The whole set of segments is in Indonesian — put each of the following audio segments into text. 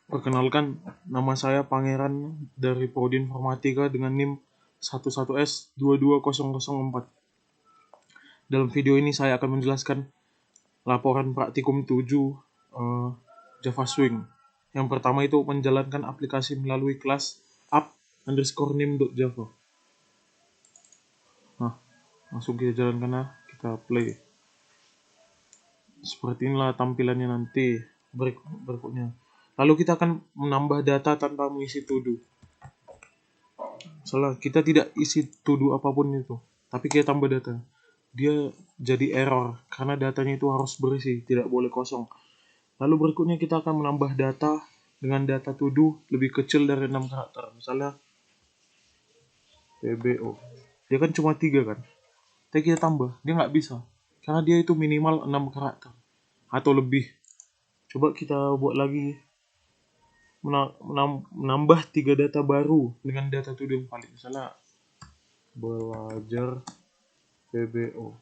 Perkenalkan, nama saya Pangeran dari Prodi Informatika dengan NIM 11S22004. Dalam video ini saya akan menjelaskan laporan praktikum 7 Java Swing. Yang pertama itu menjalankan aplikasi melalui kelas app_name.java. Nah, langsung kita jalankan ya, kita play. Seperti inilah tampilannya nanti berikutnya. Lalu kita akan menambah data tanpa mengisi to do. Salah, kita tidak isi to do apapun itu, tapi kita tambah data. Dia jadi error karena datanya itu harus berisi, tidak boleh kosong. Lalu berikutnya kita akan menambah data dengan data to do lebih kecil dari 6 karakter. Misalnya PBO. Dia kan cuma 3 kan. Tapi kita tambah, dia nggak bisa. Karena dia itu minimal 6 karakter atau lebih. Coba kita buat lagi, menambah 3 data baru dengan data to do yang valid. Misalnya belajar PBO.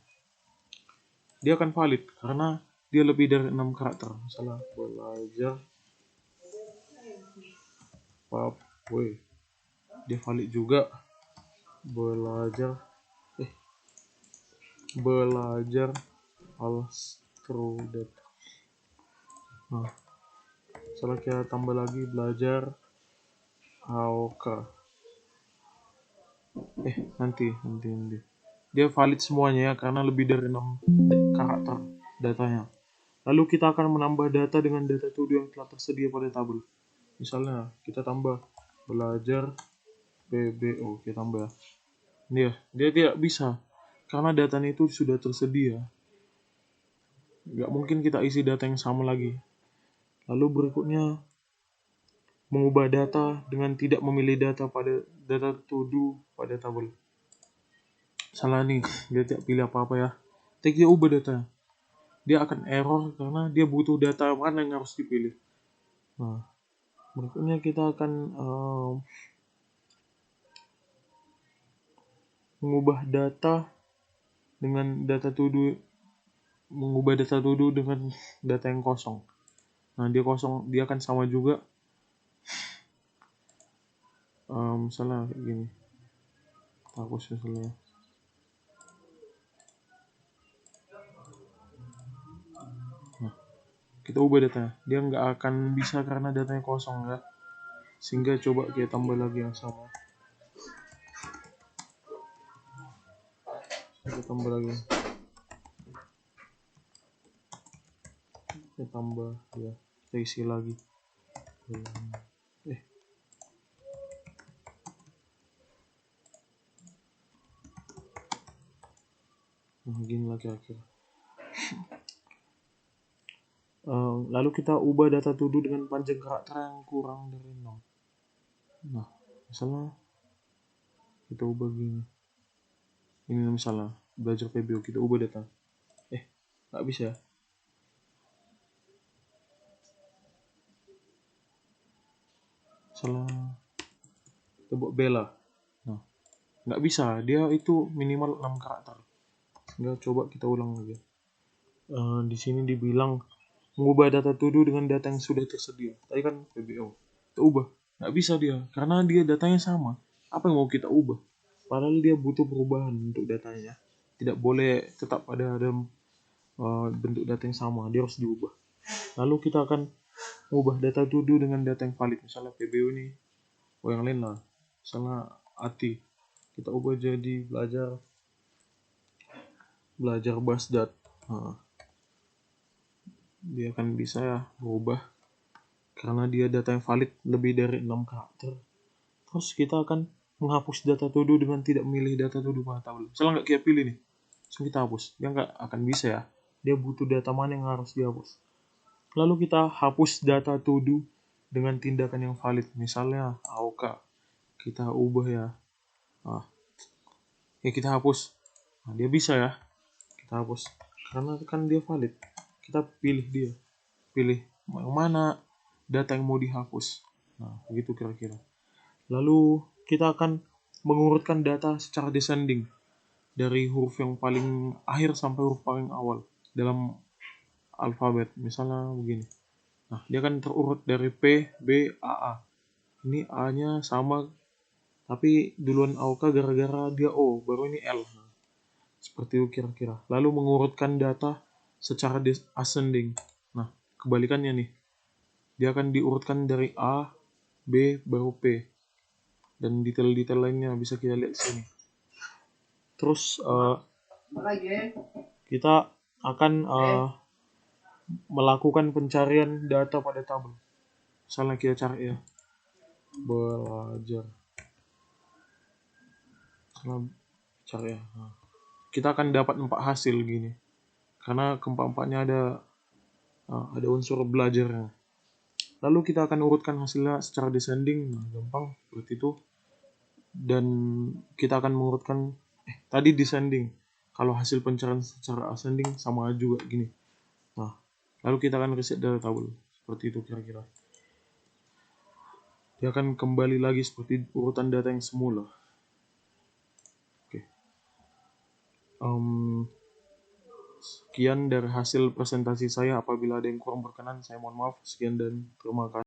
Dia akan valid karena dia lebih dari 6 karakter. Misalnya belajar Papwe. Dia valid juga. Belajar Alstrudet. Nah, setelah kita tambah lagi belajar AOK. Nanti. Dia valid semuanya ya, karena lebih dari 6 karakter datanya. Lalu kita akan menambah data dengan data to do yang telah tersedia pada tabel. Misalnya kita tambah belajar PBO, kita tambah. Dia tidak bisa karena datanya itu sudah tersedia. Nggak mungkin kita isi data yang sama lagi. Lalu berikutnya mengubah data dengan tidak memilih data pada data to do pada tabel. Salah nih, dia tidak pilih apa-apa ya. Tapi dia ubah data. Dia akan error karena dia butuh data mana yang harus dipilih. Nah, berikutnya kita akan mengubah data dengan data to do, dengan data yang kosong. Nah, dia kosong, dia akan sama juga. Misalnya kayak gini. Hapus misalnya. Nah, kita ubah data. Dia nggak akan bisa karena datanya kosong ya. Sehingga coba kita tambah lagi yang sama. Kita tambah lagi. Kita tambah ya. Kita isi lagi. Nah, gini lah kira-kira. Lalu kita ubah data to do dengan panjang karakter yang kurang dari 6. Nah, misalnya kita ubah gini. Ini misalnya belajar PBO, kita ubah data. Nggak bisa. Salah. Kita buat bela. Nah, nggak bisa. Dia itu minimal 6 karakter. Nggak, coba kita ulang lagi. Di sini dibilang mengubah data to do dengan data yang sudah tersedia. Tadi kan PBO. Kita ubah. Nggak bisa dia. Karena dia datanya sama. Apa yang mau kita ubah? Padahal dia butuh perubahan untuk datanya. Tidak boleh tetap pada bentuk data yang sama. Dia harus diubah. Lalu kita akan mengubah data to do dengan data yang valid. Misalnya PBO ini. Yang lain lah. Misalnya ATI. Kita ubah jadi belajar Basdat. Nah, dia akan bisa ya berubah karena dia data yang valid lebih dari 6 karakter. Terus kita akan menghapus data to do dengan tidak memilih data to do pada tabel. Misalnya nggak kita pilih nih, langsung kita hapus. Dia nggak akan bisa ya. Dia butuh data mana yang harus dihapus. Lalu kita hapus data to do dengan tindakan yang valid. Misalnya AOK. Kita ubah ya. Kita hapus. Nah, dia bisa ya. Kita hapus. Karena kan dia valid. Kita pilih dia. Pilih yang mana data yang mau dihapus. Nah, begitu kira-kira. Lalu kita akan mengurutkan data secara descending dari huruf yang paling akhir sampai huruf paling awal dalam alfabet. Misalnya begini. Nah, dia kan terurut dari P, B, A, A. Ini A-nya sama, tapi duluan AOK gara-gara dia O, baru ini L. Nah, seperti itu kira-kira. Lalu mengurutkan data secara ascending. Nah, kebalikannya nih. Dia akan diurutkan dari A, B, baru P. Dan detail-detail lainnya bisa kita lihat di sini. Terus kita akan melakukan pencarian data pada tabel. Misalnya kita cari ya, belajar. Cari ya. Nah, kita akan dapat 4 hasil gini. Karena keempat-empatnya ada unsur belajarnya. Lalu kita akan urutkan hasilnya secara descending. Nah, gampang seperti itu. Dan kita akan mengurutkan tadi descending. Kalau hasil pencarian secara ascending sama juga gini. Nah, lalu kita akan reset data tabel. Seperti itu kira-kira. Dia akan kembali lagi seperti urutan data yang semula. Oke. Sekian dari hasil presentasi saya. Apabila ada yang kurang berkenan, saya mohon maaf. Sekian dan terima kasih.